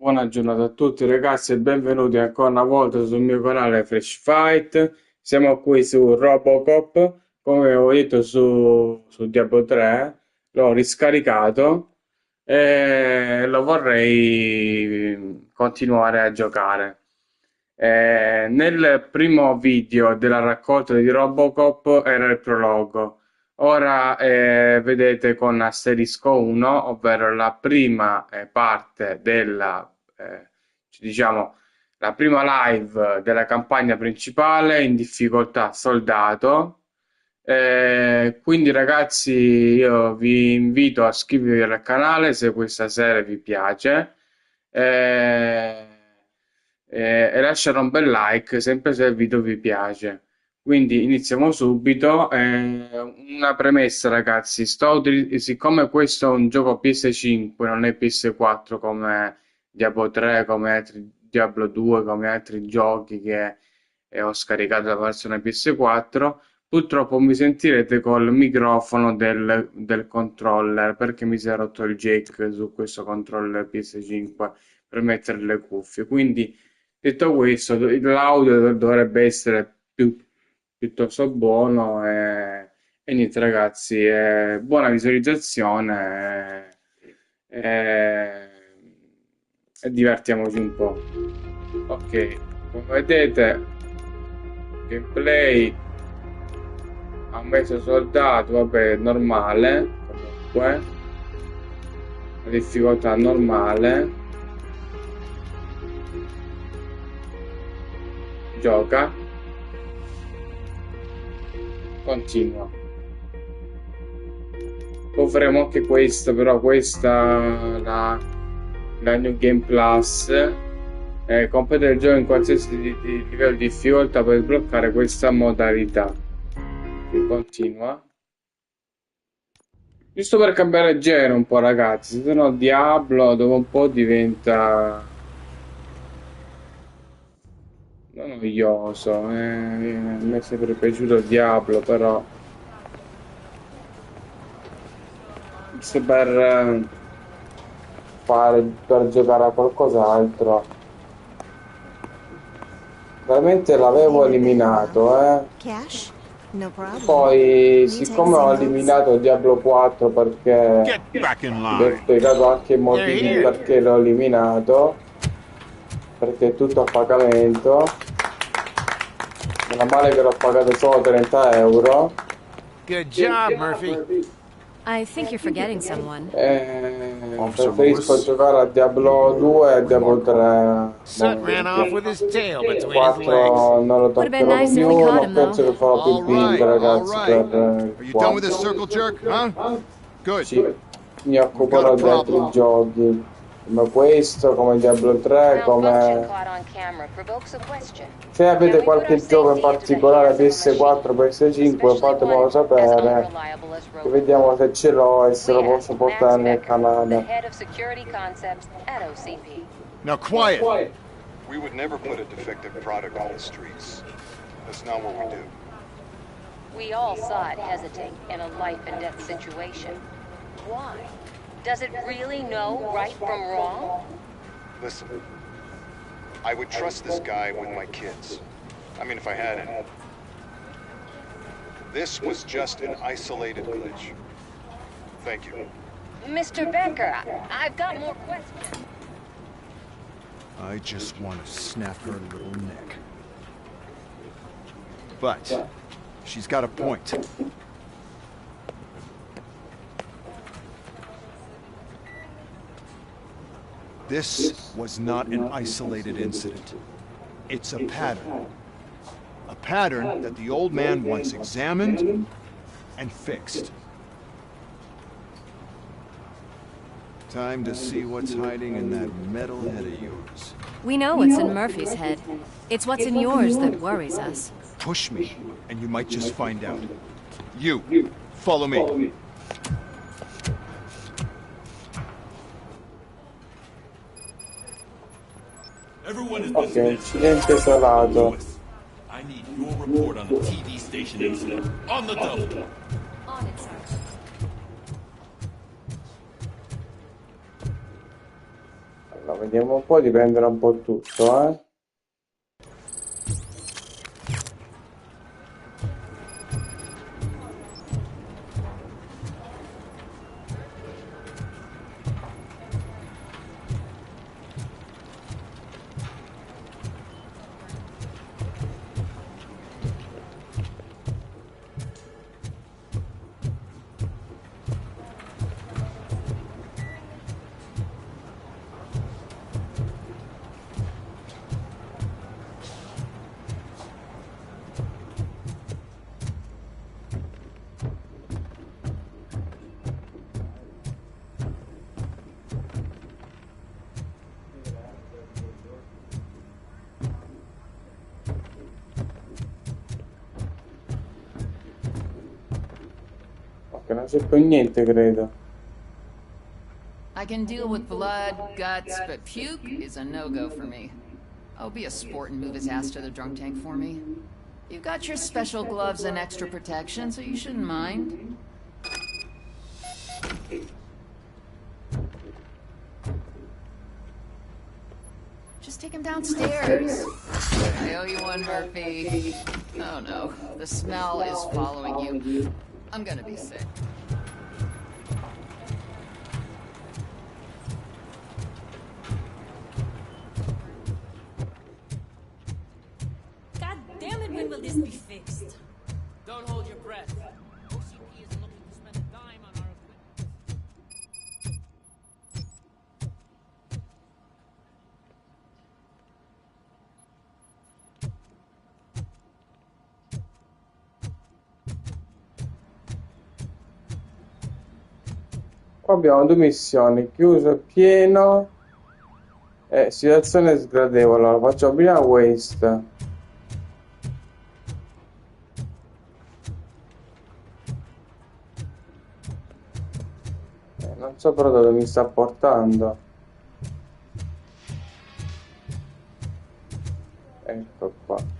Buona giornata a tutti ragazzi e benvenuti ancora una volta sul mio canale Fresh Fight. Siamo qui su Robocop, come ho detto su Diablo 3, l'ho riscaricato e lo vorrei continuare a giocare. Nel primo video della raccolta di Robocop era il prologo. Ora vedete con asterisco 1, ovvero la prima parte della, diciamo, la prima live della campagna principale in difficoltà soldato. Quindi ragazzi io vi invito a iscrivervi al canale se questa serie vi piace eh, e lasciare un bel like sempre se il video vi piace. Quindi iniziamo subito. Una premessa, ragazzi, siccome questo è un gioco PS5, non è PS4 come Diablo 3, come altri Diablo 2, come altri giochi che ho scaricato la versione PS4, purtroppo mi sentirete col microfono del controller perché mi si è rotto il jack su questo controller PS5 per mettere le cuffie. Quindi, detto questo, l'audio dovrebbe essere piuttosto buono e niente ragazzi, buona visualizzazione e divertiamoci un po'. Ok, come vedete, gameplay ha messo soldato, vabbè, normale, comunque, la difficoltà normale, gioca, continua. Poi faremo anche questa, però questa, la New Game Plus, completa il gioco in qualsiasi livello di difficoltà per sbloccare questa modalità. Quindi continua. Giusto per cambiare genere un po', ragazzi, se no Diablo dopo un po' diventa noioso. A me è sempre piaciuto Diablo, però giusto per giocare a qualcos'altro. Veramente l'avevo eliminato, Cash? No problem. Poi, siccome ho eliminato Diablo 4 perché vi ho spiegato anche i motivi perché l'ho eliminato, perché è tutto a pagamento. Meno male che l'ho pagato solo 30 euro. Good job, Murphy. I think you're forgetting someone. Preferisco giocare a Diablo 2 e a Diablo 3. Sut ran off with his tail between his 4 legs. non lo Would've been toccherò nice if we più, caught non him, penso che farò più All build, right, all ragazzi, right. per Are il you done with 4. this circle jerk, huh? Good. Sì, mi occuperò di altri giochi, come questo, come Diablo 3, come... Se avete qualche gioco in particolare PS4, PS5, fatemelo sapere, che vediamo se ce l'ho e se lo posso portare nel canale. Now quiet. We would never put a defective product on the streets. That's not what we do. We all saw it hesitate in a life and death situation. Why? Does it really know right from wrong? Listen, I would trust this guy with my kids. I mean, if I had any. This was just an isolated glitch. Thank you. Mr. Becker, I've got more questions. I just want to snap her little neck. But she's got a point. This was not an isolated incident. It's a pattern. A pattern that the old man once examined and fixed. Time to see what's hiding in that metal head of yours. We know what's in Murphy's head. It's what's in yours that worries us. Push me, and you might just find out. You, follow me. Ok, incidente isolato. I need your report on the TV station incident. On the double. On it, sir. vediamo un po' di prendere un po' tutto, eh. Che non c'è più niente, credo. I can deal with blood, guts, but puke is a no-go for me. Oh, be a sport and move his ass to the drunk tank for me. You've got your special gloves and extra protection, so you shouldn't mind. Just take him downstairs. I owe you one, Murphy. Oh no, the smell is following you. I'm gonna be sick. God damn it, when will this be fixed? Don't hold your breath. OCP isn't looking to spend a dime on our equipment. Qua abbiamo due missioni, chiuso e pieno e situazione sgradevole. Allora, facciamo prima questa. Non so però dove mi sta portando. Ecco qua.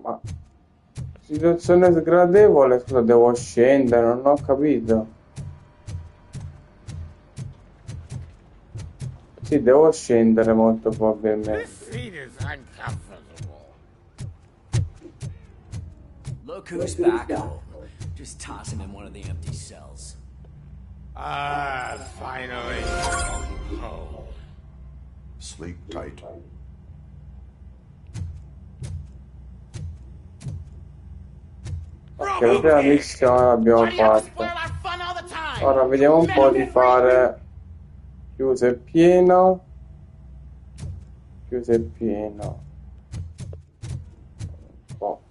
Ma situazione sgradevole, scusa, devo scendere, non ho capito. Sì, devo scendere molto probabilmente. Feet is uncomfortable. Look who's back home. Just toss him in one of the empty cells. Ah, finally. Oh. Sleep tight. Ok, la prima missione l'abbiamo fatta. Ora vediamo un po' di fare chiuso e pieno. Chiuso e pieno. Un po'.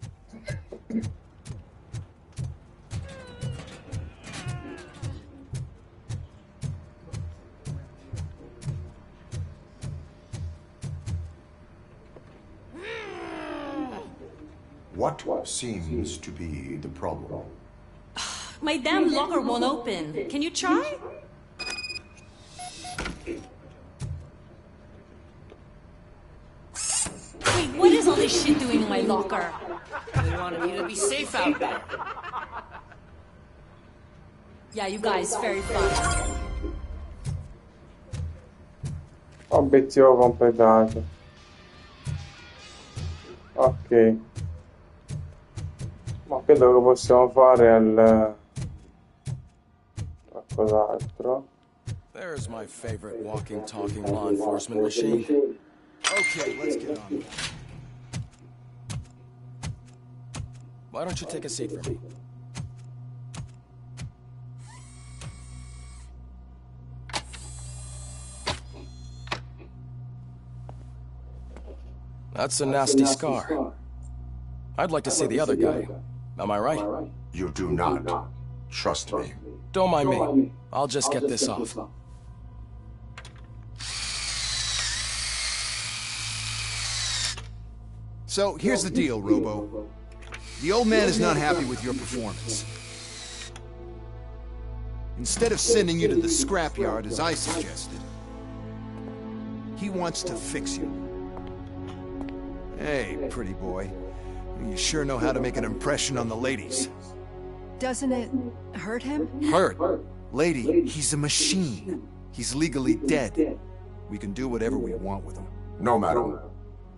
What seems to be the problem? My damn locker won't open. Can you try? Wait, what is all this shit doing in my locker? They wanted you to be safe out there. Yeah, you guys, very fun. Obiettivo completato. Ok. Ma credo che possiamo fare qualcos'altro. There's my favorite walking, talking law enforcement machine. Okay, let's get on with it. Why don't you take a seat for me? That's a nasty scar. I'd like to see the other guy. Am I right? You do not. Trust me. Don't mind me. I'll just get this off. So, here's the deal, Robo. The old man is not happy with your performance. Instead of sending you to the scrapyard, as I suggested, he wants to fix you. Hey, pretty boy. You sure know how to make an impression on the ladies. Doesn't it hurt him? Hurt? Lady, he's a machine. He's legally dead. We can do whatever we want with him. No, madam.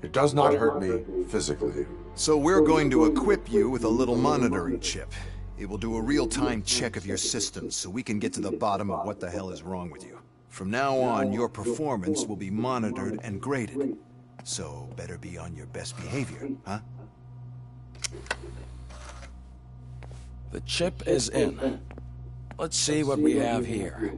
It does not hurt me physically. So we're going to equip you with a little monitoring chip. It will do a real-time check of your systems so we can get to the bottom of what the hell is wrong with you. From now on, your performance will be monitored and graded. So better be on your best behavior, huh? The chip is in. Let's see what we have here.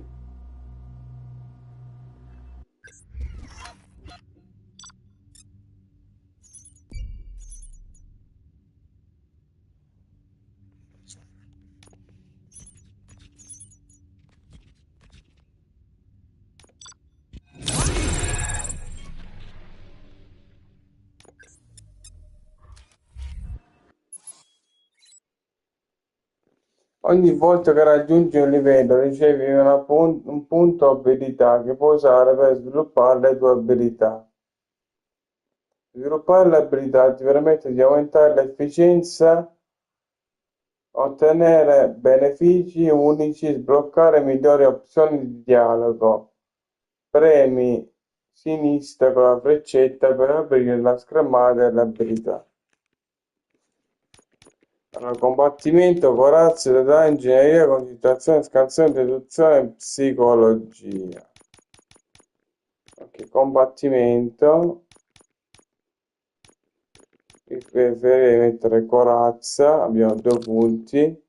Ogni volta che raggiungi un livello ricevi un punto abilità che puoi usare per sviluppare le tue abilità. Sviluppare le abilità ti permette di aumentare l'efficienza, ottenere benefici unici, sbloccare migliori opzioni di dialogo. Premi sinistra con la freccetta per aprire la schermata delle abilità. Allora, combattimento, corazza, età, ingegneria, concentrazione, scansione, deduzione, psicologia. Ok, combattimento. Preferirei mettere corazza, abbiamo 2 punti.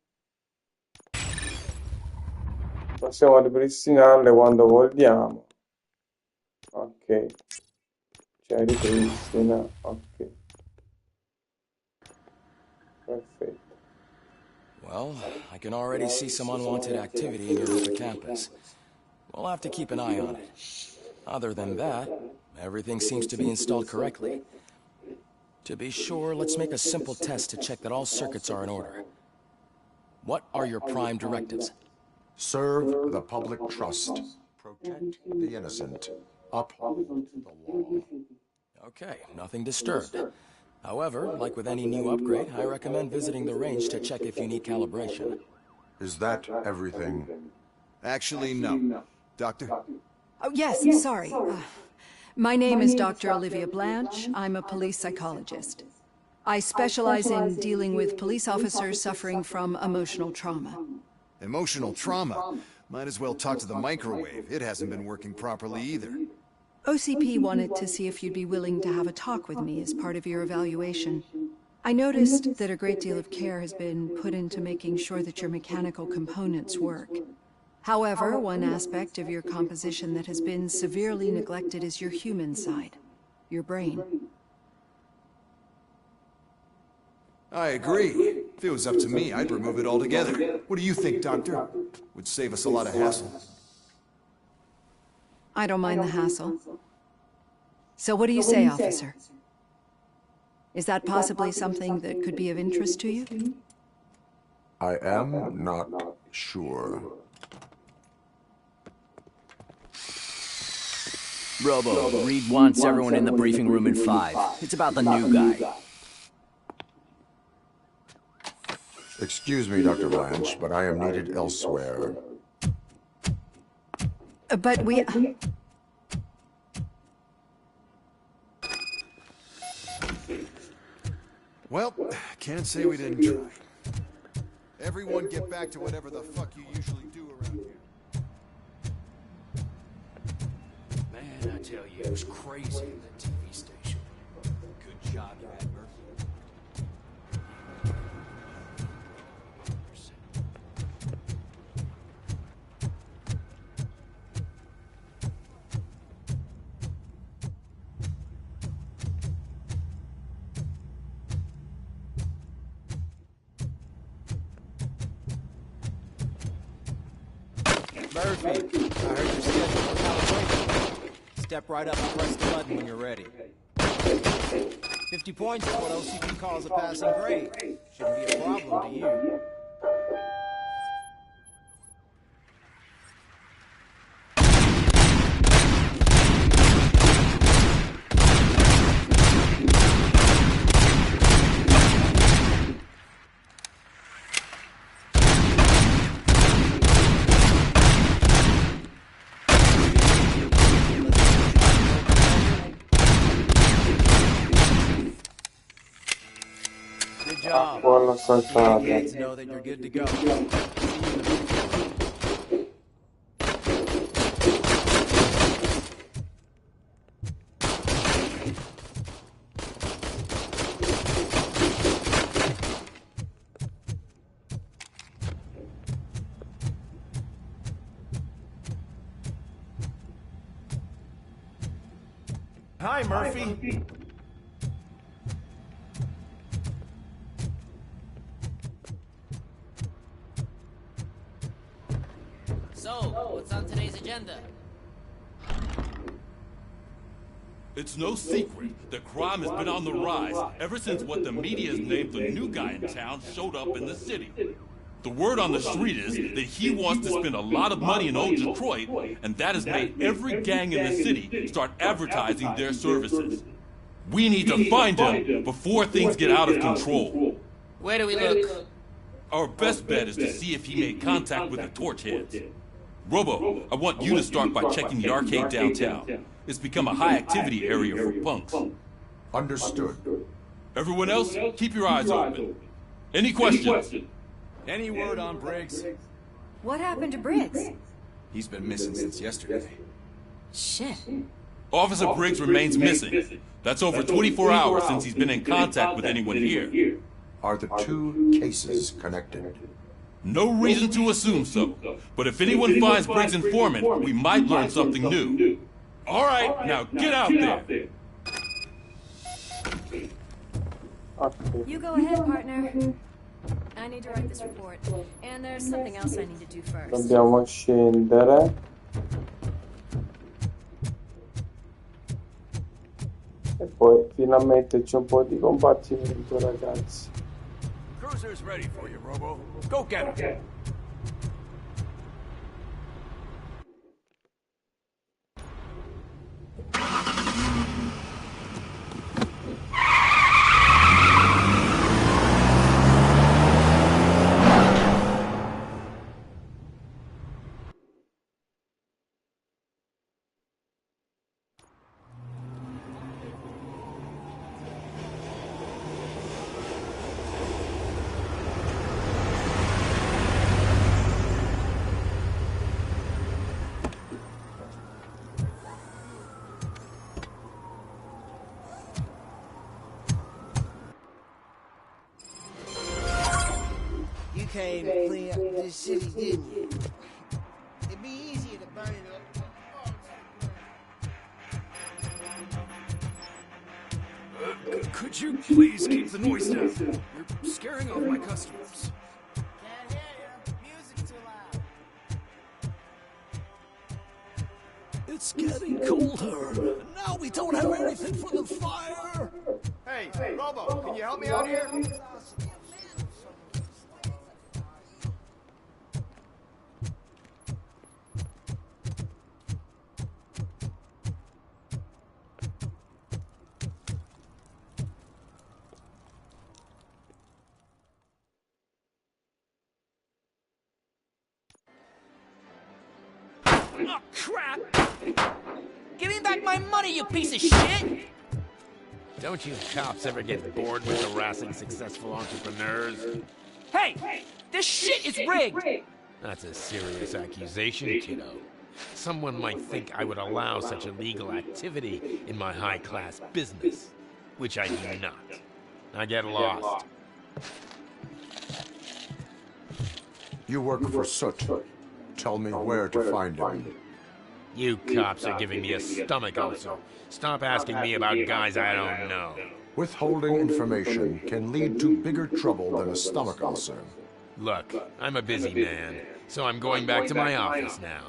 Possiamo ripristinarle quando vogliamo. Ok, cioè ripristina, ok. Perfetto. Well, I can already see some unwanted activity in your hippocampus. We'll have to keep an eye on it. Other than that, everything seems to be installed correctly. To be sure, let's make a simple test to check that all circuits are in order. What are your prime directives? Serve the public trust. Protect the innocent. Uphold the law. Okay, nothing disturbed. However, like with any new upgrade, I recommend visiting the range to check if you need calibration. Is that everything? Actually, no. Doctor? Oh, yes, sorry. My name is Dr. Olivia Blanche. I'm a police psychologist. I specialize in dealing with police officers suffering from emotional trauma. Emotional trauma? Might as well talk to the microwave. It hasn't been working properly either. OCP wanted to see if you'd be willing to have a talk with me as part of your evaluation. I noticed that a great deal of care has been put into making sure that your mechanical components work. However, one aspect of your composition that has been severely neglected is your human side, your brain. I agree. If it was up to me, I'd remove it altogether. What do you think, Doctor? Would save us a lot of hassle. I don't mind the hassle. So what do you say, officer? Is that possibly something that could be of interest to you? I am not sure. Robo, Reed wants everyone in the briefing room in 5. It's about the new guy. Excuse me, Dr. Blanche, but I am needed elsewhere. But we... Well, can't say we didn't try. Everyone get back to whatever the fuck you usually do around here. I tell you, it was crazy in that TV station. Good job you had, Murphy. Murphy, I heard you're scheduled for calibration. Step right up and press the button when you're ready. 50 points is what OCP calls a passing grade. Shouldn't be a problem to you. Buona saltata. To know that you're good to go. Hi, Murphy. So, what's on today's agenda? It's no secret that crime has been on the rise ever since what the media's named the new guy in town showed up in the city. The word on the street is that he wants to spend a lot of money in old Detroit, and that has made every gang in the city start advertising their services. We need to find him before things get out of control. Where do we look? Our best bet is to see if he made contact with the Torchheads. Robo, I want you to start by checking the arcade downtown. It's become a high-activity area for punks. Understood. Everyone else, keep your eyes open. Any questions? Any word on Briggs? What happened to Briggs? He's been missing since yesterday. Shit. Officer Briggs remains missing. That's over 24 hours since he's been in contact with anyone here. Are the two cases connected? No reason to assume so, but if anyone finds Briggs' informant, we might learn something new. All right, now get out there. You go ahead, partner. I need to write this report, and there's something else I need to do first. Dobbiamo scendere. E poi finalmente c'è un po' di combattimento, ragazzi. Cruiser's ready for you, Robo. Go get him. You came to clean up this city, didn't you? It'd be easier to burn it up. Could you please keep the noise down? You're scaring off my customers. Can't hear you. Music's too loud. It's getting colder. And now we don't have anything for the fire. Hey, Robo, can you help me out here? Oh, crap! Give me back my money, you piece of shit! Don't you cops ever get bored with harassing successful entrepreneurs? Hey! This shit is rigged! That's a serious accusation, kiddo. Someone might think I would allow such illegal activity in my high-class business, which I do not. Now get lost. You work for Soot. Tell me where to find him. You cops are giving me a stomach ulcer. Stop asking me about guys I don't know. Withholding information can lead to bigger trouble than a stomach ulcer. Look, I'm a busy man, so I'm going back to my office now.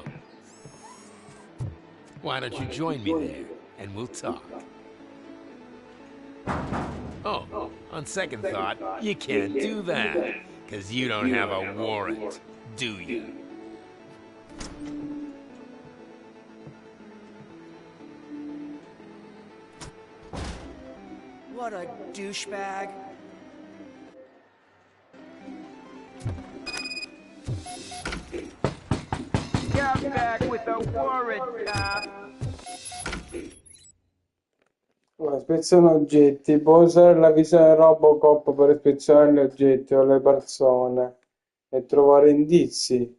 Why don't you join me there, and we'll talk. Oh, on second thought, you can't do that, because you don't have a warrant, do you? What a douchebag. Come back with a warrant, cop. Ispeziona oggetti. Può usare la visione Robocop per ispezionare gli oggetti o le persone e trovare indizi.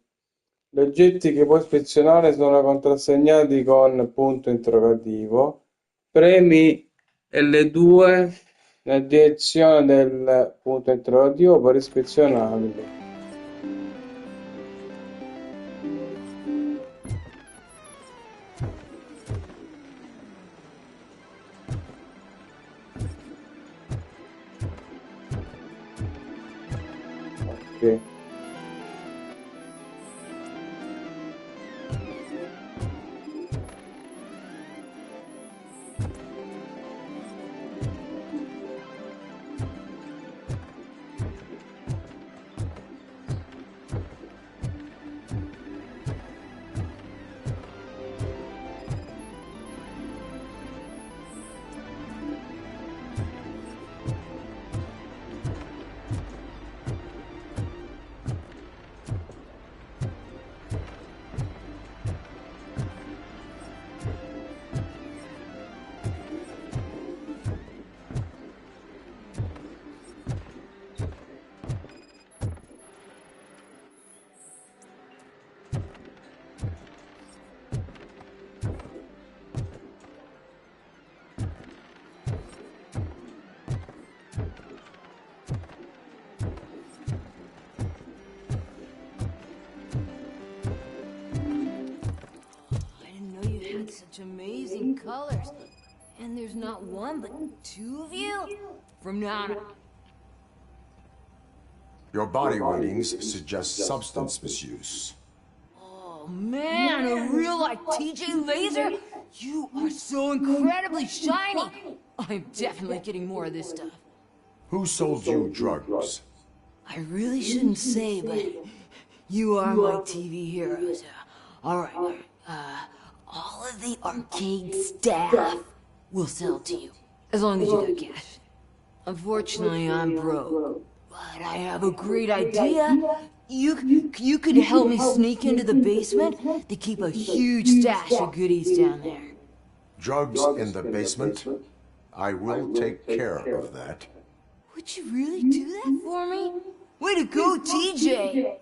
Gli oggetti che può ispezionare sono contrassegnati con punto interrogativo. Premi L2 nella direzione del punto interrogativo per ispezionarli. Ok. Such amazing colors. And there's not one, but two of you? From now on. Your body readings suggest substance misuse. Oh man, a real like TJ laser? You are so incredibly shiny. I'm definitely getting more of this stuff. Who sold you drugs? I really shouldn't say, but you are my TV heroes. Alright, all of the arcade staff will sell to you, as long as you got cash. Unfortunately, I'm broke, but I have a great idea. You could help me sneak into the basement. They keep a huge stash of goodies down there. Drugs in the basement? I will take care of that. Would you really do that for me? Way to go, TJ!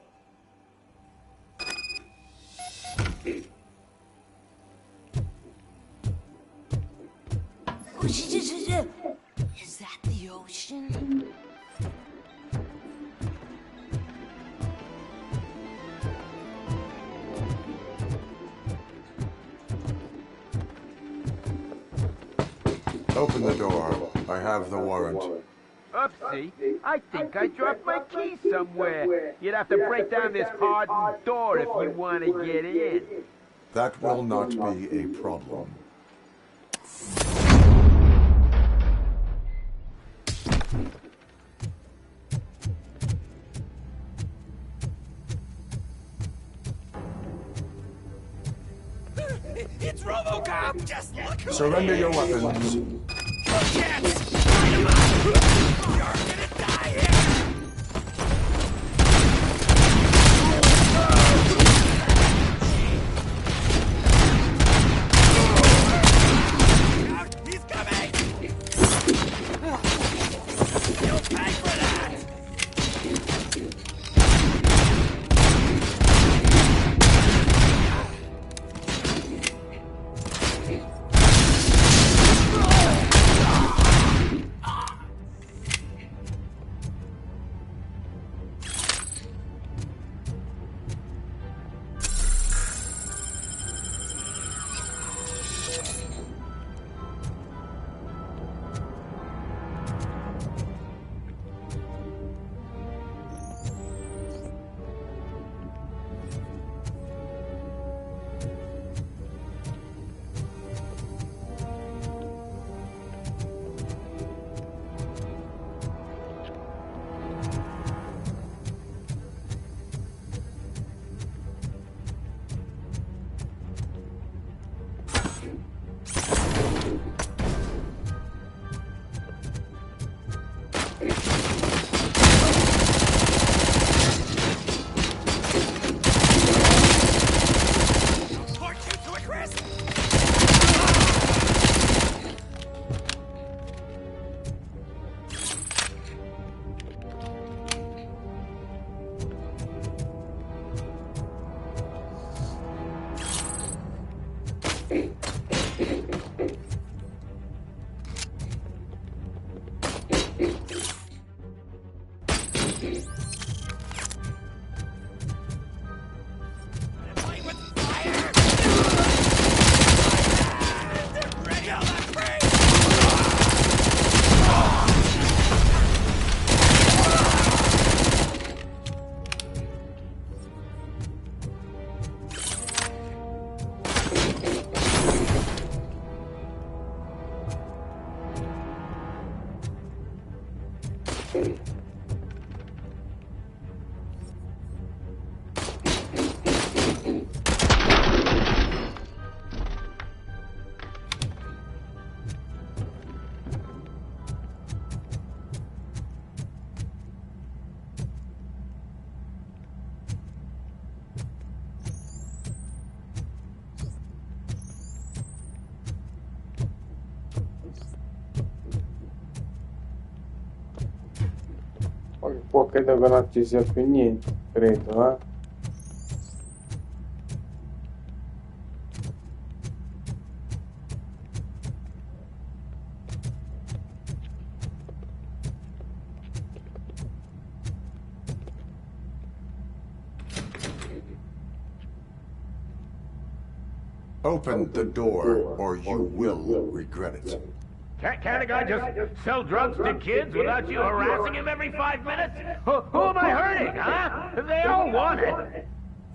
Is that the ocean? Open the door. I have the warrant. Oopsie, I think I dropped my key somewhere. You'd have to break down this hardened door if you want to get in. That will not be a problem. It's Robocop! Just look who Surrender your weapons. Yes! Light him up! You're gonna die here! He's coming! You'll pay for that! Poi credo che non ci sia più niente, credo, eh. Open the door, or you will regret it. Can't a guy just sell drugs to kids without you harassing him every 5 minutes? Who am I hurting, huh? They all want it.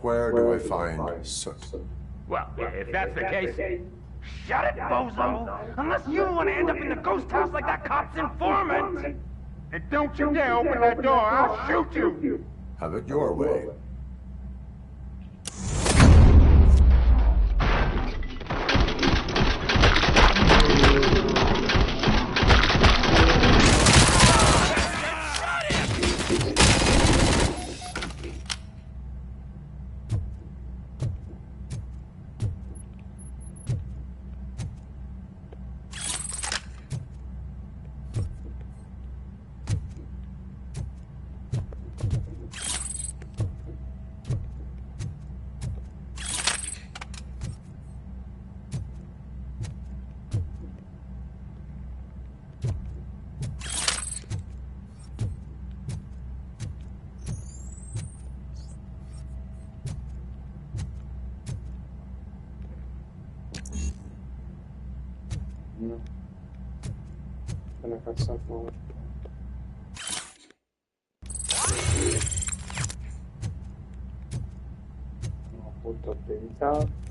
Where do I find soot? Well, if that's the case, shut it, bozo! Unless you want to end up in the ghost house like that cop's informant! And don't you dare open that door, I'll shoot you! Have it your way. Una cassaforte. No, punto abilità.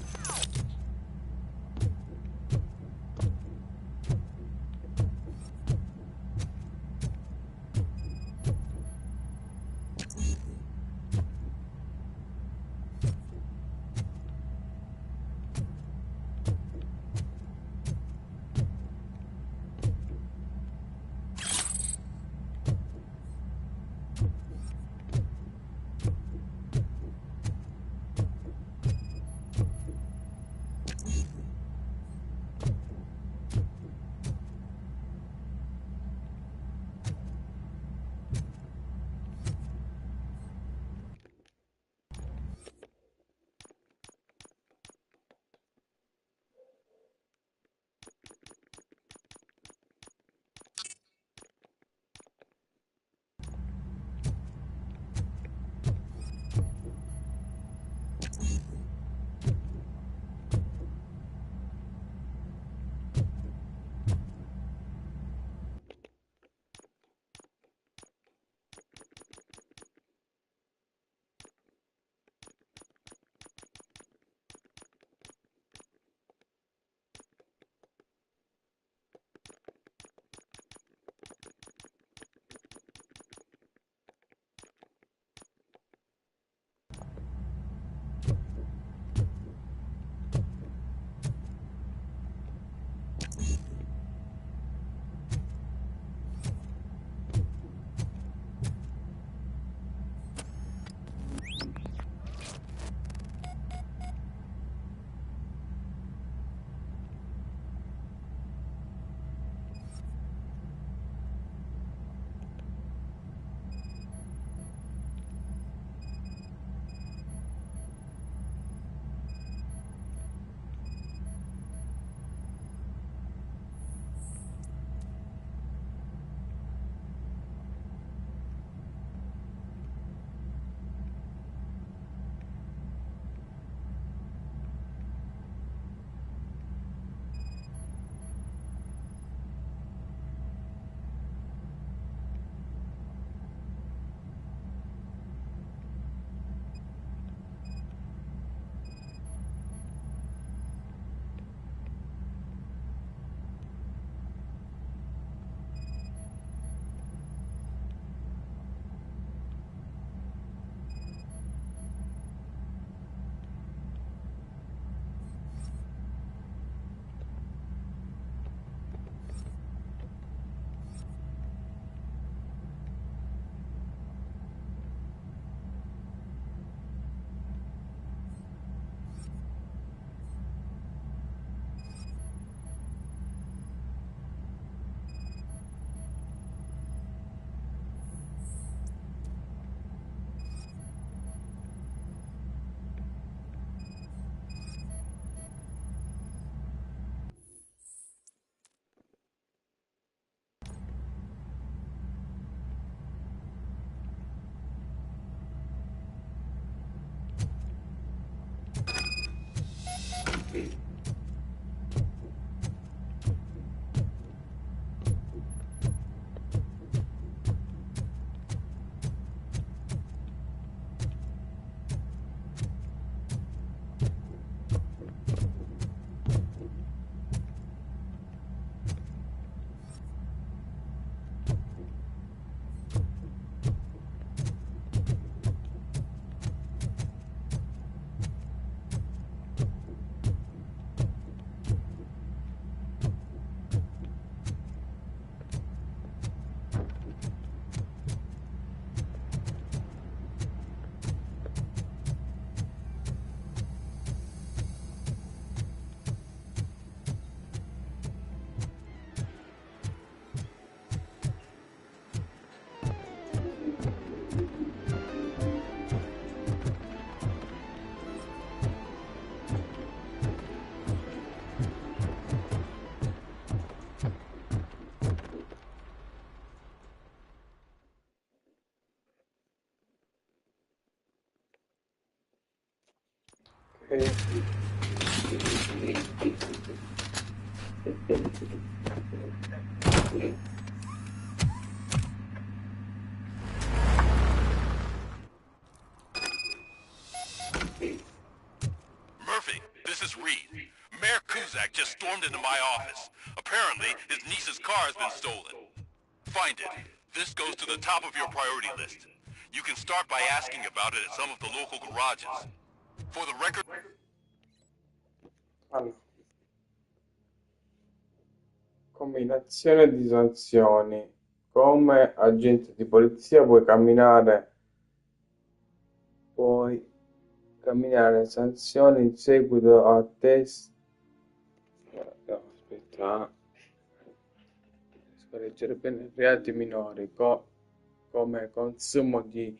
Murphy, this is Reed. Mayor Kuzak just stormed into my office. Apparently, his niece's car has been stolen. Find it. This goes to the top of your priority list. You can start by asking about it at some of the local garages. For the record... Allora. Combinazione di sanzioni. Come agente di polizia puoi camminare sanzioni in seguito a test. No, aspetta. Devo leggere bene. Reati minori come consumo di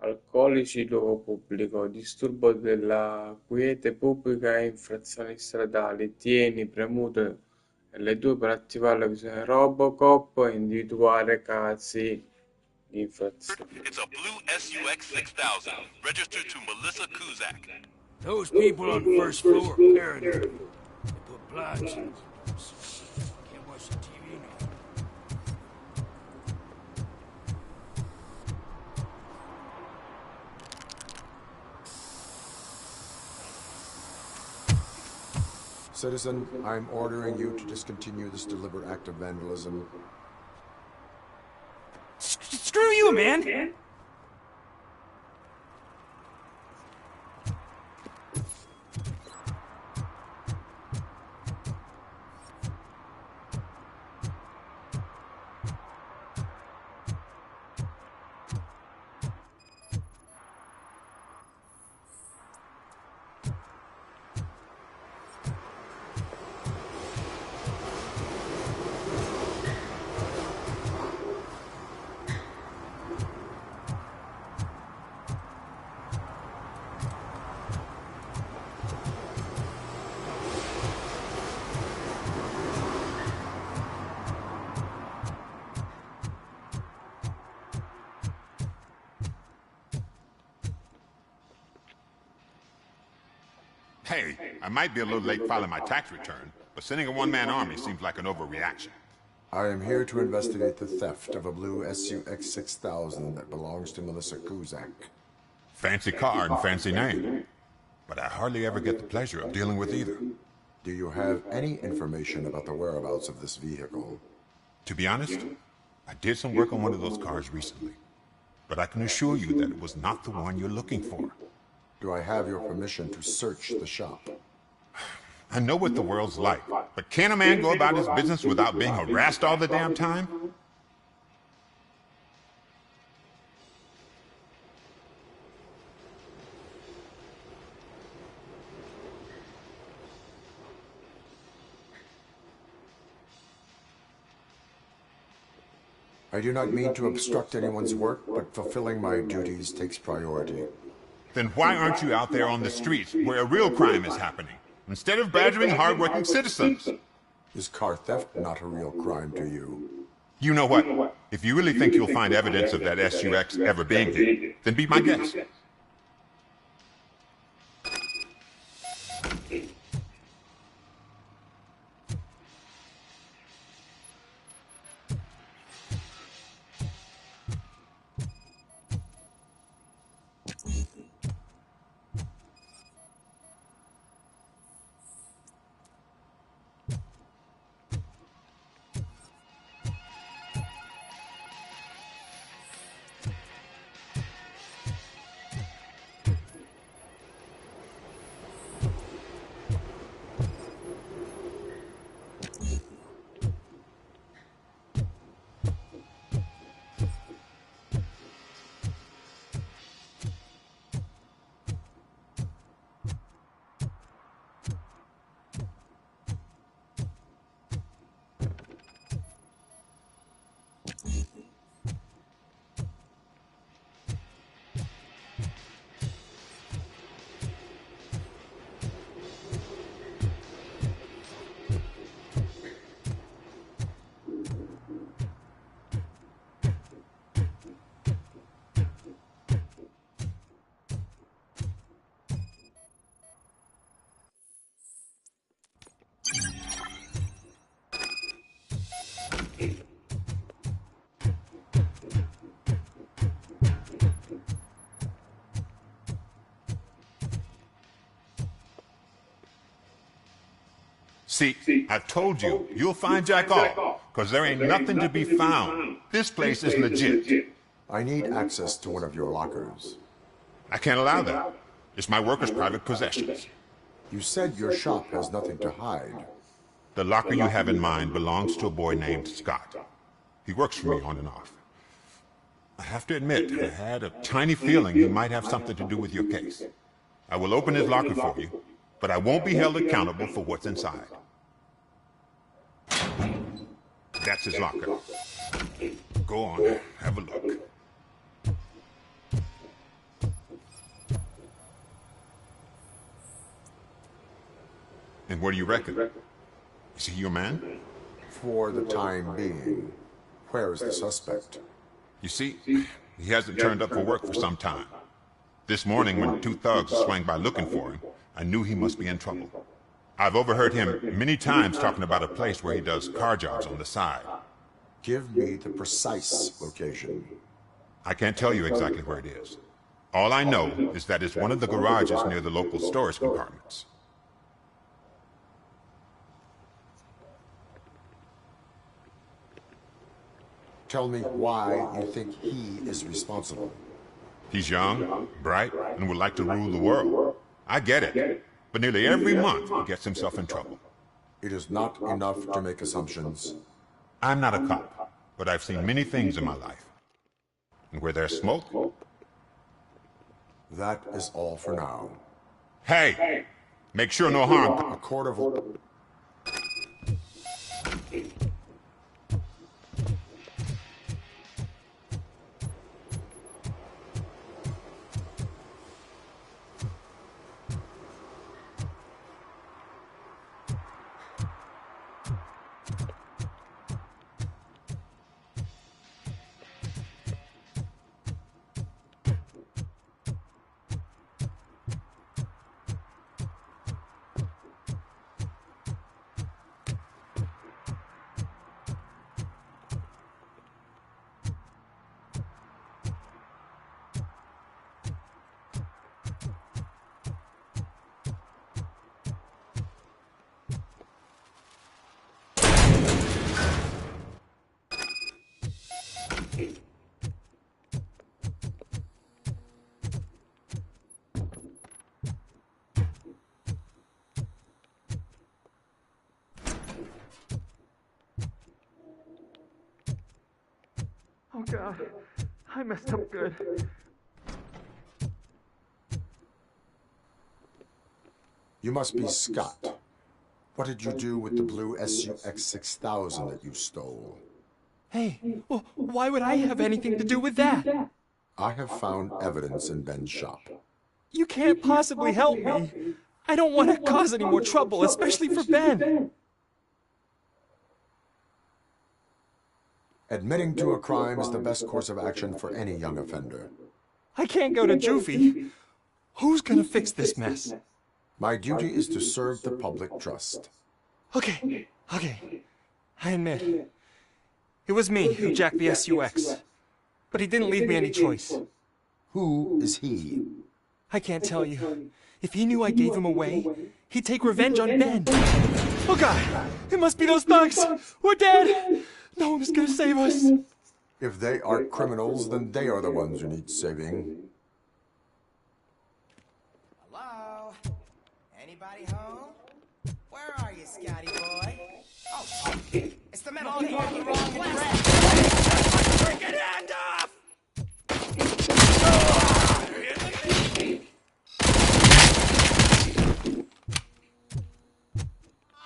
alcolici in luogo pubblico, disturbo della quiete pubblica e infrazioni stradali. Tieni premuto L2 per attivare la visione Robocop e individuare casi di infrazione. It's a blue SUX 6000, registered to Melissa Kuzak. Those people on the first floor are paranoid. They put blinds in. Can't watch the TV now. Citizen, I'm ordering you to discontinue this deliberate act of vandalism. Screw you, man! Hey, I might be a little late filing my tax return, but sending a one-man army seems like an overreaction. I am here to investigate the theft of a blue SUX 6000 that belongs to Melissa Kuzak. Fancy car and fancy name, but I hardly ever get the pleasure of dealing with either. Do you have any information about the whereabouts of this vehicle? To be honest, I did some work on one of those cars recently, but I can assure you that it was not the one you're looking for. Do I have your permission to search the shop? I know what the world's like, but can a man go about his business without being harassed all the damn time? I do not mean to obstruct anyone's work, but fulfilling my duties takes priority. Then why aren't you out there on the streets where a real crime is happening, instead of badgering hardworking citizens? Is car theft not a real crime to you? You know what? If you really think you'll find evidence of that SUX ever being here, then be my guest. See, I told you, you'll find Jack all, because there ain't nothing to be found. This place is legit. I need access to one of your lockers. I can't allow that. It's my workers' private possessions. You said your shop has nothing to hide. The locker you have in mind belongs to a boy named Scott. He works for me on and off. I have to admit, I had a tiny feeling he might have something to do with your case. I will open his locker for you, but I won't be held accountable for what's inside. That's his locker. Go on, have a look. And what do you reckon? Is he your man? For the time being. Where is the suspect? You see, he hasn't turned up for work for some time. This morning, when two thugs swang by looking for him, I knew he must be in trouble. I've overheard him many times talking about a place where he does car jobs on the side. Give me the precise location. I can't tell you exactly where it is. All I know is that it's one of the garages near the local storage compartments. Tell me why you think he is responsible. He's young, bright, and would like to rule the world. I get it. But nearly every month he gets himself in trouble. It is not enough to make assumptions. I'm not a cop, but I've seen many things in my life. And where there's smoke... That is all for now. Hey! Make sure no harm... A court of... Oh God, I messed up good. You must be Scott. What did you do with the blue SUX 6000 that you stole? Hey, well, why would I have anything to do with that? I have found evidence in Ben's shop. You can't possibly help me. I don't want to cause any more trouble, especially for Ben. Admitting to a crime is the best course of action for any young offender. I can't go to juvie. Who's gonna fix this mess? My duty is to serve the public trust. Okay. I admit. It was me who jacked the SUX. But he didn't leave me any choice. Who is he? I can't tell you. If he knew I gave him away, he'd take revenge on Ben. Oh God! It must be those thugs! We're dead! No one is gonna save us. If they are criminals, then they are the ones who need saving. Hello? Anybody home? Where are you, Scotty boy? Oh, it's the metal key on the wrong address. Break it hand off!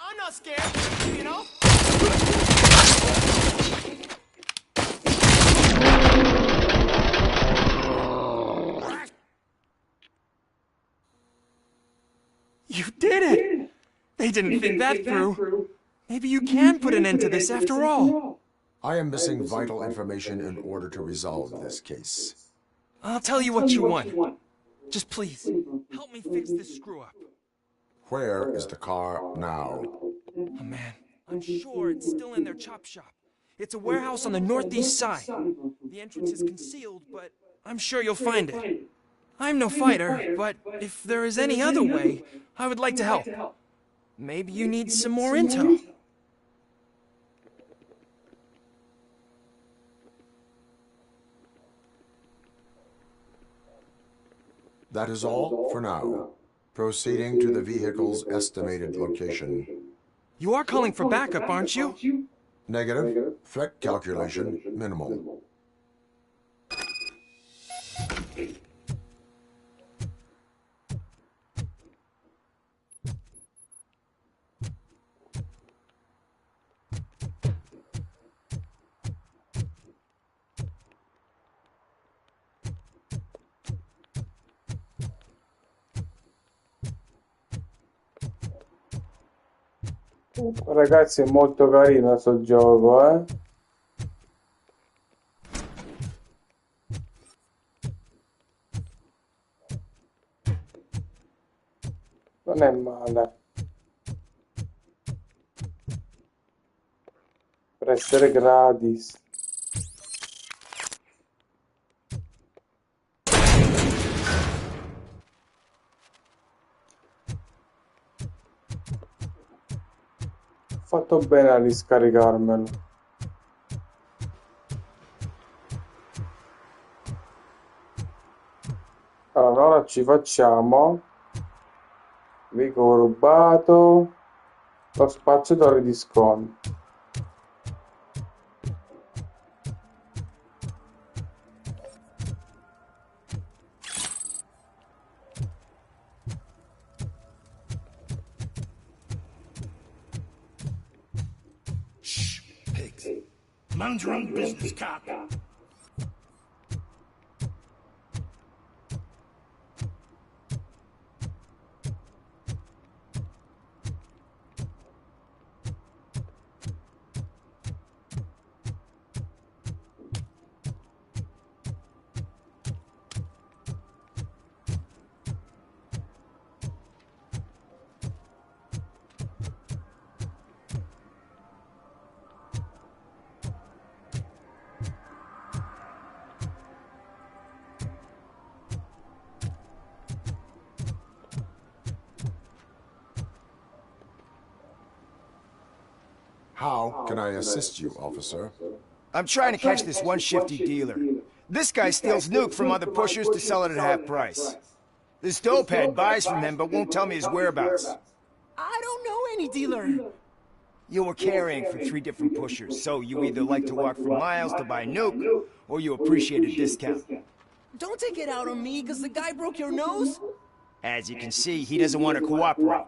I'm not scared, you know? You did it! They didn't think that through. Maybe you can put an end to this after all. I am missing vital information in order to resolve this case. I'll tell you what you want. Just please, help me fix this screw-up. Where is the car now? Oh man, I'm sure it's still in their chop shop. It's a warehouse on the northeast side. The entrance is concealed, but I'm sure you'll find it. I'm no fighter, but if there is any other way, I would like to help. Maybe you need some more intel. That is all for now. Proceeding to the vehicle's estimated location. You are calling for backup, aren't you? Negative. Threat calculation minimal. Ragazzi, è molto carino sto gioco, eh? Non è male. Per essere gratis. Ho fatto bene a riscaricarmelo. Allora, ora ci facciamo veicolo rubato, lo spacciatore di sconti. Mind your own business, cop. How can I assist you, officer? I'm trying to catch this one shifty dealer. This guy steals nuke from other pushers to sell it at half price. This dopehead buys from him but won't tell me his whereabouts. I don't know any dealer. You were carrying for 3 different pushers, so you either like to walk for miles to buy nuke, or you appreciate a discount. Don't take it out on me, because the guy broke your nose. As you can see, he doesn't want to cooperate.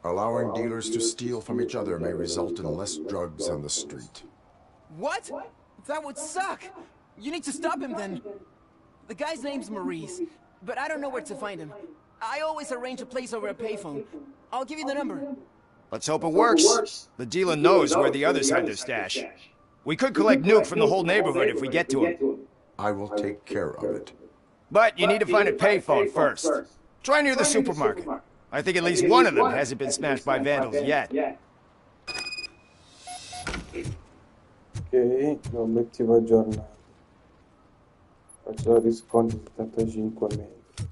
Allowing dealers to steal from each other may result in less drugs on the street. What? That would suck. You need to stop him then. The guy's name's Maurice, but I don't know where to find him. I always arrange a place over a payphone. I'll give you the number. Let's hope it works. The dealer knows where the others hide their stash. We could collect nuke from the whole neighborhood if we get to him. I will take care of it. But you need to find a payphone first. Try near the supermarket. I think at least one of them hasn't been smashed by vandals yet. Ok, l'obiettivo aggiornato. Faccio riscontro 75 metri.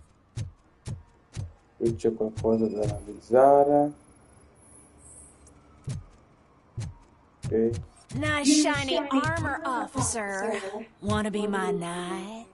Qui c'è qualcosa da analizzare. Ok. Nice shiny armor, officer. Wanna be my knight?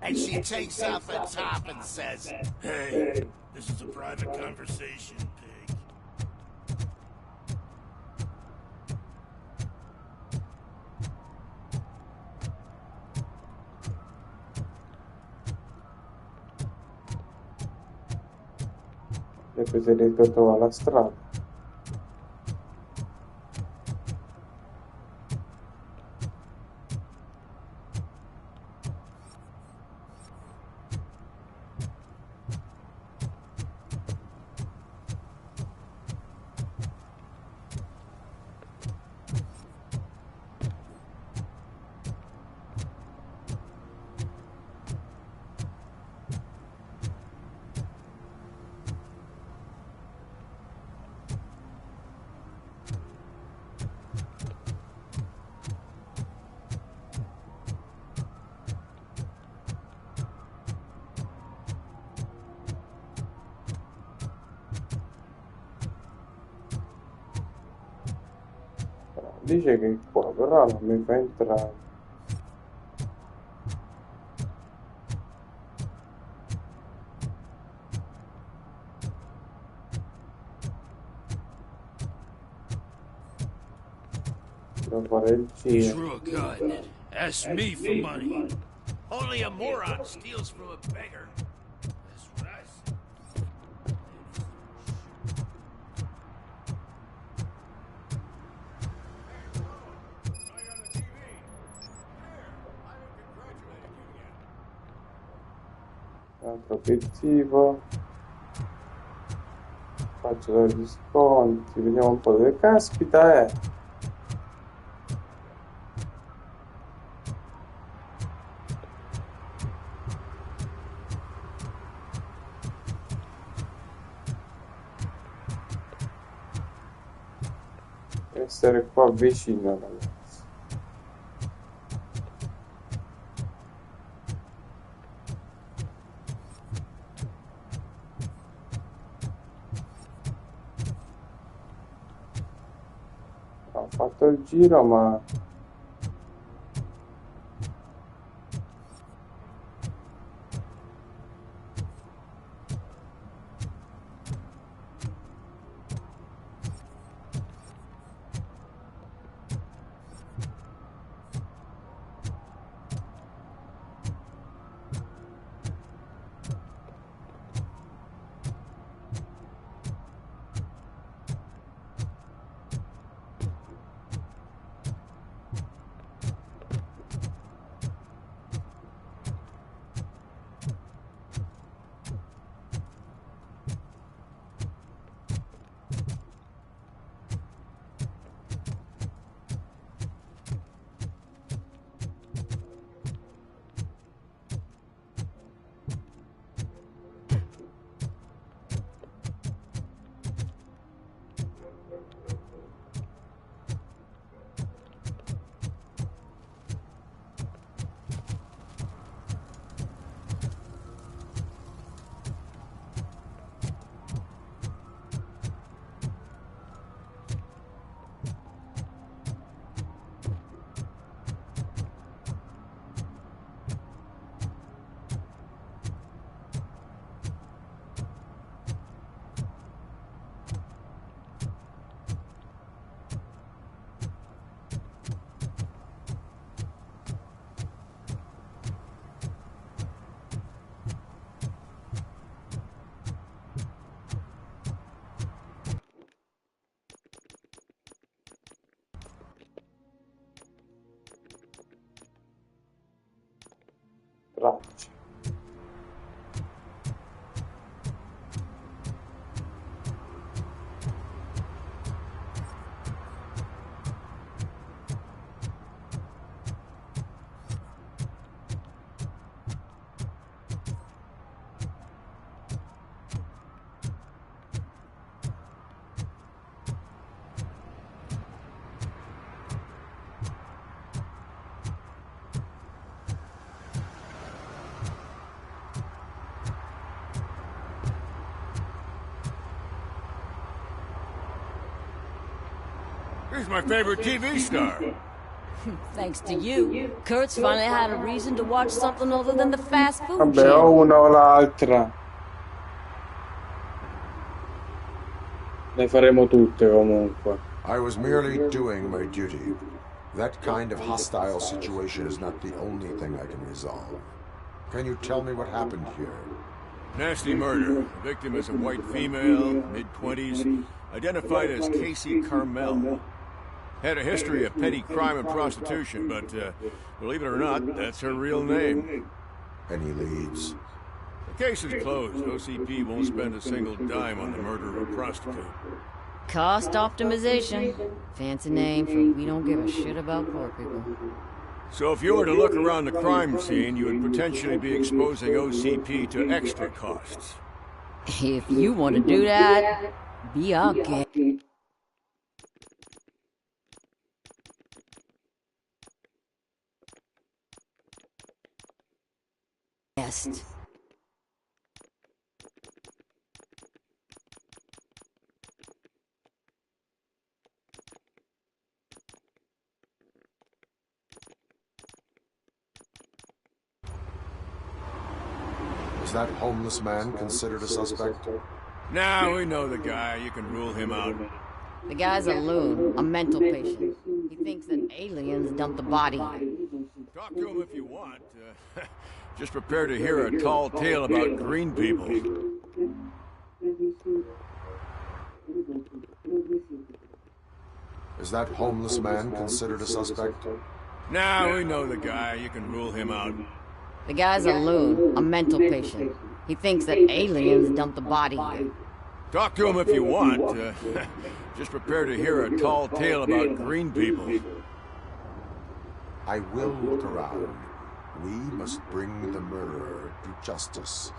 And she takes off her top and says, "Hey, this is a private conversation, pig." E poi si è ritrovata la strada. Dice che è qua, però non mi fa entrare. Devo fare il He's giro. real good. Asks me for money. Only a moron steals from a beggar. That's what I say. Altro obiettivo. Faccio degli sconti. Vediamo un po' dove caspita è. Deve essere qua vicino, ragazzi. Ho fatto il giro, ma tracce. He's my favorite TV star. Thanks to you, Kurt's finally had a reason to watch something other than the fast food Vabbè, o channel. una o l'altra. Le faremo tutte comunque. I was merely doing my duty. That kind of hostile situation is not the only thing I can resolve. Can you tell me what happened here? Nasty murder. The victim is a white female, mid-20s, identified as Casey Carmel. Had a history of petty crime and prostitution, but believe it or not, that's her real name. Any leads? The case is closed. OCP won't spend a single dime on the murder of a prostitute. Cost optimization. Fancy name for we don't give a shit about poor people. So if you were to look around the crime scene, you would potentially be exposing OCP to extra costs. If you want to do that, be our guest. that homeless man considered a suspect? Now we know the guy. You can rule him out. The guy's a loon, a mental patient. He thinks that aliens dumped the body here. Talk to him if you want. Just prepare to hear a tall tale about green people. Is that homeless man considered a suspect? Now we know the guy. You can rule him out. The guy's a loon, a mental patient. He thinks that aliens dumped the body here. Talk to him if you want. Just prepare to hear a tall tale about green people. I will look around. We must bring the murderer to justice.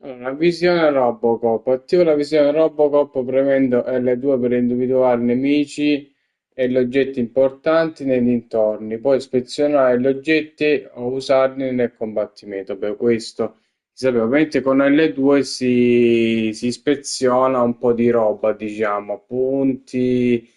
Allora, visione Robocop. Attiva la visione Robocop premendo L2 per individuare nemici e gli oggetti importanti nei dintorni, poi ispezionare gli oggetti o usarli nel combattimento. Per questo ovviamente con L2 si ispeziona un po' di roba, diciamo, punti,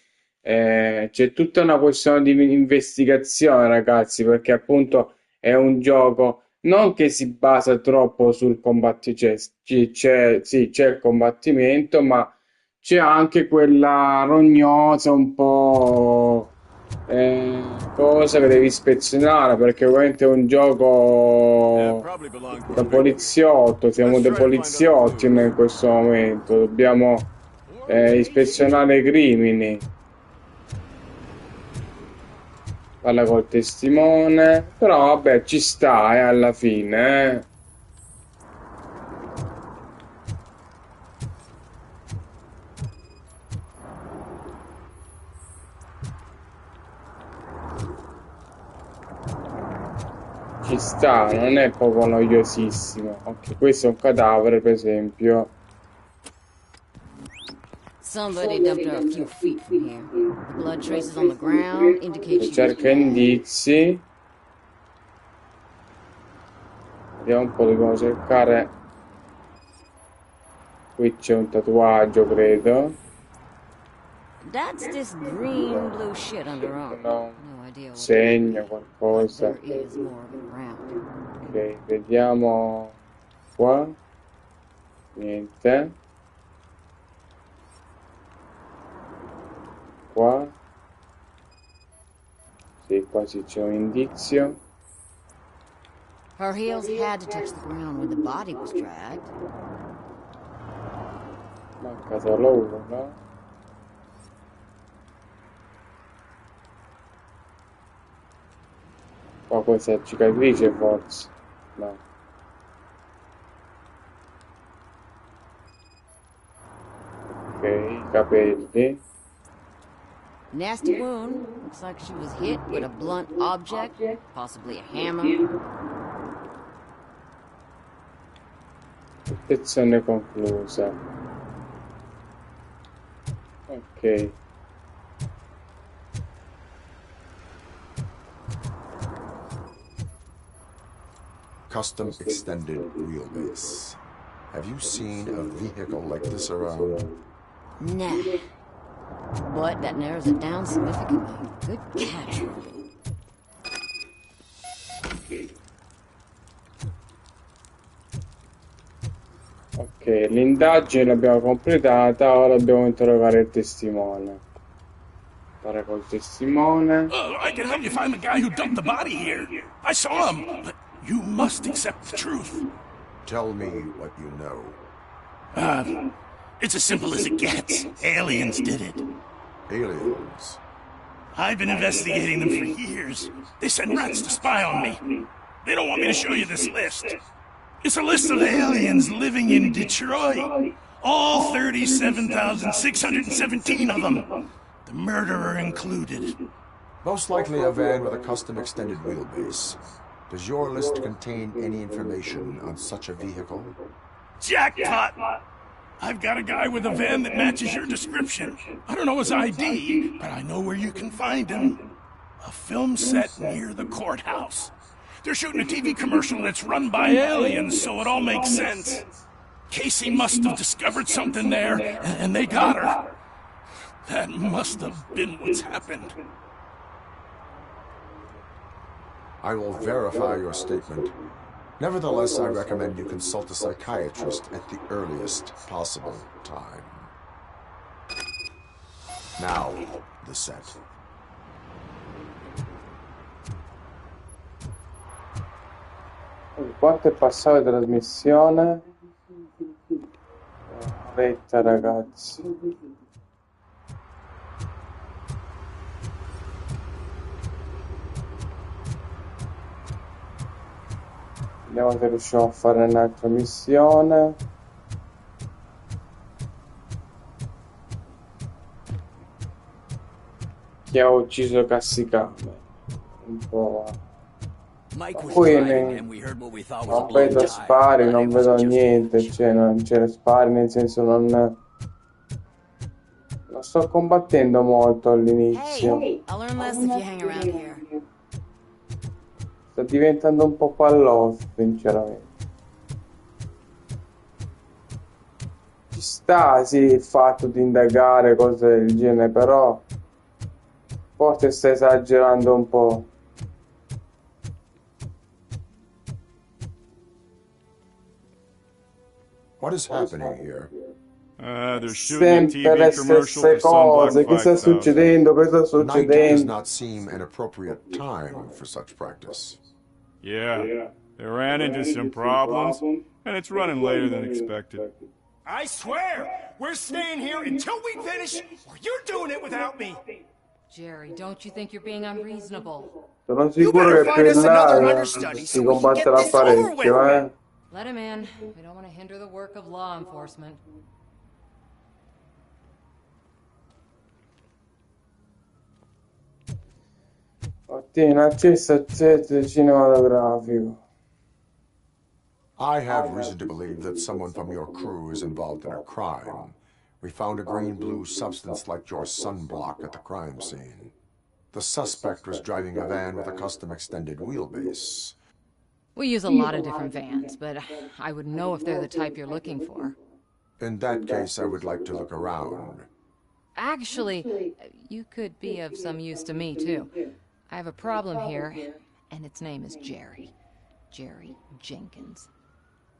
c'è tutta una questione di investigazione, ragazzi, perché appunto è un gioco non che si basa troppo sul combattimento, c'è il combattimento, ma c'è anche quella rognosa un po' cosa che devi ispezionare, perché ovviamente è un gioco da poliziotto, siamo dei poliziotti in questo momento, dobbiamo ispezionare i crimini. Parla col testimone, però vabbè ci sta alla fine. Ci sta, non è proprio noiosissimo. Ok, questo è un cadavere per esempio. Somebody dumped her a few feet from here. The blood traces on the ground indicate she Cerca indizi. Vediamo un po', dobbiamo cercare. Qui c'è un tatuaggio, credo. That's this green blue shit on her arm. No, No idea what segno qualcosa. there is more of it around. Ok, vediamo qua. Niente. Qua. Sì, quasi c'è un indizio. Her heels had to touch the ground when the body was dragged. Manca solo uno, no? Qua questa è cicatrice forse. No. Ok, i capelli. Nasty wound. Looks like she was hit with a blunt object, possibly a hammer. Ispezione conclusa. Ok. Custom extended wheelbase. Have you seen a vehicle like this around? Nah. But that narrows it down significantly. Good catch, Robin. Ok, l'indagine l'abbiamo completata, ora dobbiamo interrogare il testimone. Parlare col testimone. I can help you find the guy who dumped the body here. I saw him, but you must accept the truth. Tell me what you know. It's as simple as it gets. Aliens did it. Aliens? I've been investigating them for years. They send rats to spy on me. They don't want me to show you this list. It's a list of aliens living in Detroit. All 37,617 of them. The murderer included. Most likely a van with a custom extended wheelbase. Does your list contain any information on such a vehicle? Jackpot! I've got a guy with a van that matches your description. I don't know his ID, but I know where you can find him. A film set near the courthouse. They're shooting a TV commercial that's run by aliens, so it all makes sense. Casey must have discovered something there, and they got her. That must have been what's happened. I will verify your statement. Nevertheless, I recommend you consult a psychiatrist at the earliest possible time. Now, the set. Quanto è passata la trasmissione? Un'oretta, ragazzi. Vediamo se riusciamo a fare un'altra missione. Chi ha ucciso Cassicame? Un po'. Qui non vedo spari, non vedo niente, cioè non c'è spari, nel senso non sto combattendo molto all'inizio. Sta diventando un po' palloso, sinceramente. Ci sta, sì, il fatto di indagare cose del genere, però forse sta esagerando un po'. What is happening here? They're shooting a Sempre le TV commercial stesse for Sunblock cose, che sta 5000. succedendo, che sta Night does succedendo? not seem an appropriate time for such practice. Yeah, they ran into some problems, and it's running later than expected. I swear, we're staying here until we finish, or you're doing it without me. Jerry, don't you think you're being unreasonable? Sono sicuro che più in là si combatterà parecchio, eh? Let him in. We don't want to hinder the work of law enforcement. Ottieni accesso al set cinematografico. I have reason to believe that someone from your crew is involved in a crime. We found a green-blue substance like your sunblock at the crime scene. The suspect was driving a van with a custom extended wheelbase. We use a lot of different vans, but I would know if they're the type you're looking for. In that case, I would like to look around. Actually, you could be of some use to me, too. I have a problem here, and its name is Jerry. Jerry Jenkins.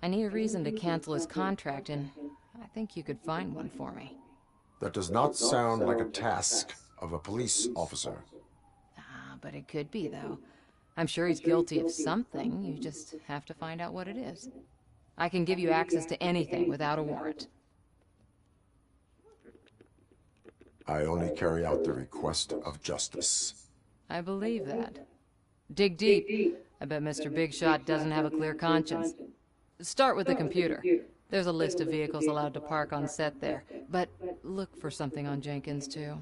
I need a reason to cancel his contract, and I think you could find one for me. That does not sound like a task of a police officer. But it could be, though. I'm sure he's guilty of something. You just have to find out what it is. I can give you access to anything without a warrant. I only carry out the request of justice. I believe that. Dig deep. I bet Mr. Big Shot doesn't have a clear conscience. Start with the computer. There's a list of vehicles allowed to park on set there. But look for something on Jenkins, too.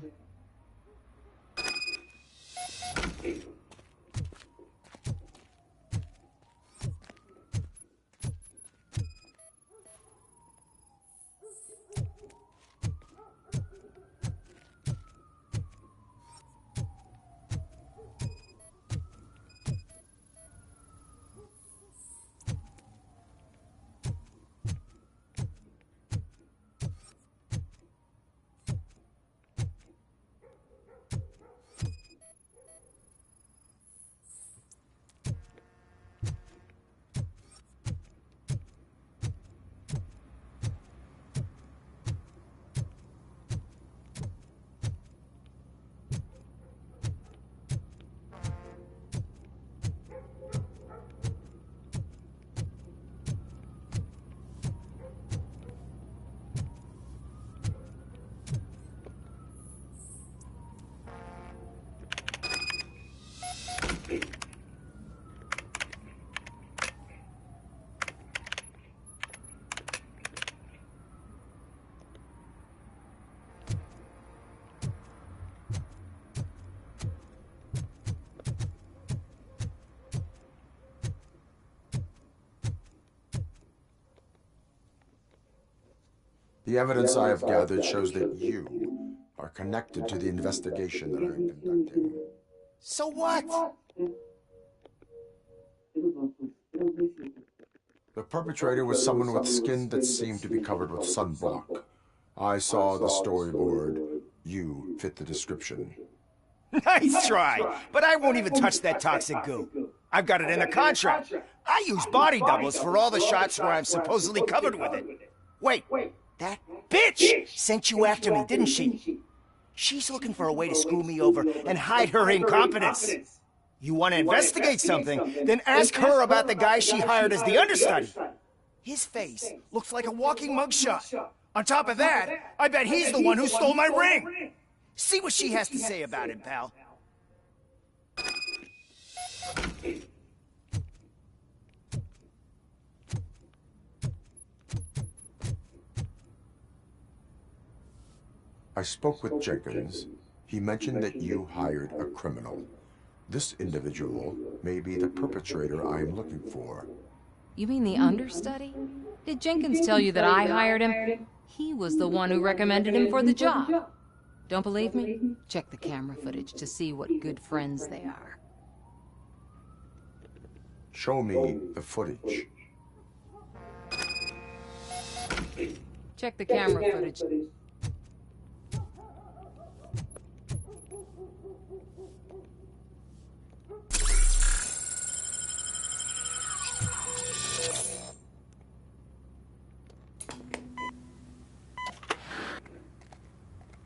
The evidence I have gathered shows that you are connected to the investigation that I'm conducting. So what? The perpetrator was someone with skin that seemed to be covered with sunblock. I saw the storyboard. You fit the description. Nice try, but I won't even touch that toxic goo. I've got it in the contract. I use body doubles for all the shots where I'm supposedly covered with it. Wait, that bitch sent you after me, didn't she? She's looking for a way to screw me over and hide her incompetence. You want to investigate something, then ask her about the guy she hired as the understudy. His face looks like a walking mugshot. On top of that, I bet he's the one who stole my ring. See what she has to say about it, pal. I spoke with Jenkins. He mentioned that you hired a criminal. This individual may be the perpetrator I am looking for. You mean the understudy? Did Jenkins tell you that I hired him? He was the one who recommended him for the job. Don't believe me? Check the camera footage to see what good friends they are. Show me the footage. Check the camera footage.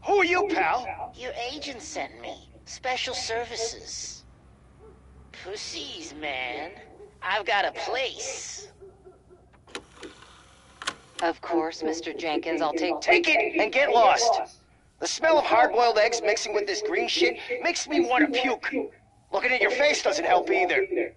Who are you, pal? Your agent sent me. Special services. Pussies, man. I've got a place. Of course, Mr. Jenkins, I'll take... Take it and get lost. The smell of hard-boiled eggs mixing with this green shit makes me want to puke. Looking at your face doesn't help either.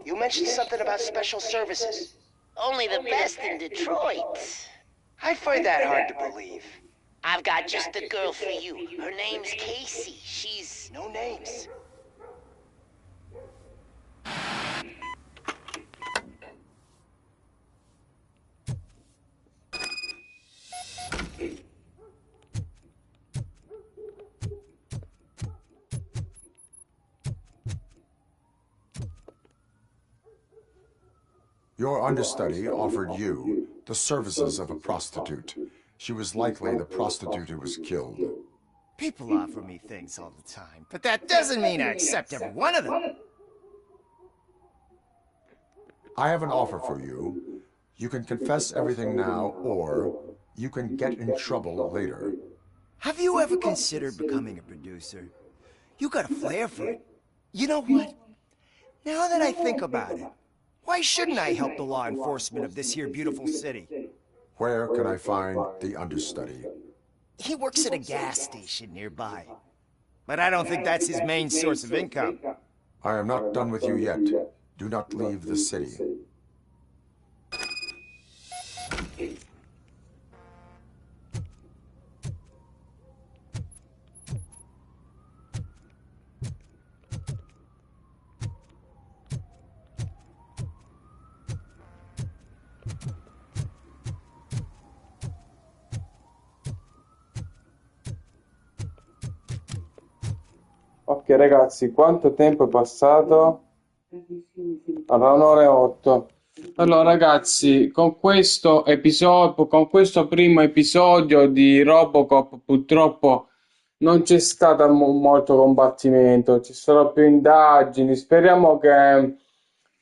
You mentioned something about special services. Only the best in Detroit. I find that hard to believe. I've got just the girl for you. Her name's Casey. She's... No names. Your understudy offered you the services of a prostitute. She was likely the prostitute who was killed. People offer me things all the time, but that doesn't mean I accept every one of them. I have an offer for you. You can confess everything now, or you can get in trouble later. Have you ever considered becoming a producer? You got a flair for it. You know what? Now that I think about it, why shouldn't I help the law enforcement of this here beautiful city? Where can I find the understudy? He works at a gas station nearby. But I don't think that's his main source of income. I am not done with you yet. Do not leave the city. Ok ragazzi, quanto tempo è passato? Allora, un'ora e 8. Allora ragazzi, con questo episodio, con questo primo episodio di Robocop purtroppo non c'è stato molto combattimento, ci sono più indagini, speriamo che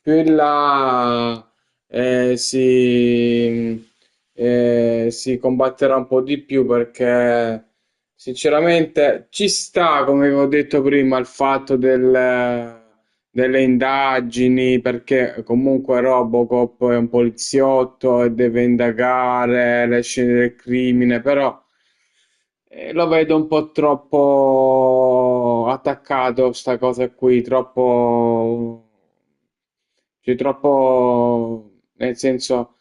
più in là si combatterà un po' di più perché sinceramente ci sta, come vi ho detto prima, il fatto delle indagini, perché comunque Robocop è un poliziotto e deve indagare le scene del crimine, però lo vedo un po' troppo attaccato, sta cosa qui, troppo, nel senso,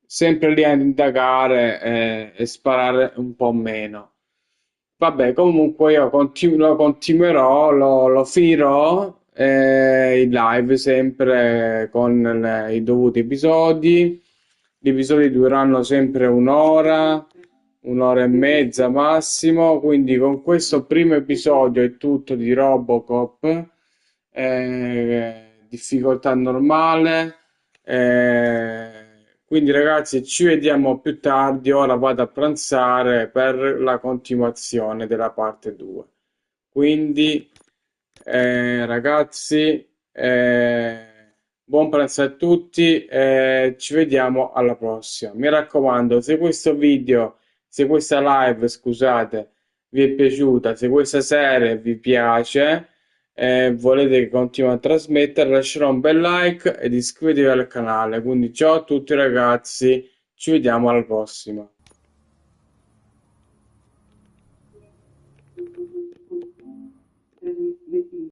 sempre lì a indagare e sparare un po' meno. Vabbè, comunque io lo continuerò, lo finirò in live sempre con i dovuti episodi. Gli episodi dureranno sempre un'ora un'ora e mezza massimo. Quindi con questo primo episodio è tutto di Robocop. Difficoltà normale. Quindi ragazzi, ci vediamo più tardi. Ora vado a pranzare per la continuazione della parte 2. Quindi ragazzi, buon pranzo a tutti e ci vediamo alla prossima. Mi raccomando, se questo video, se questa live, scusate, vi è piaciuta, se questa serie vi piace e volete che continui a trasmettere, lascerò un bel like ed iscrivetevi al canale. Quindi ciao a tutti ragazzi, ci vediamo alla prossima.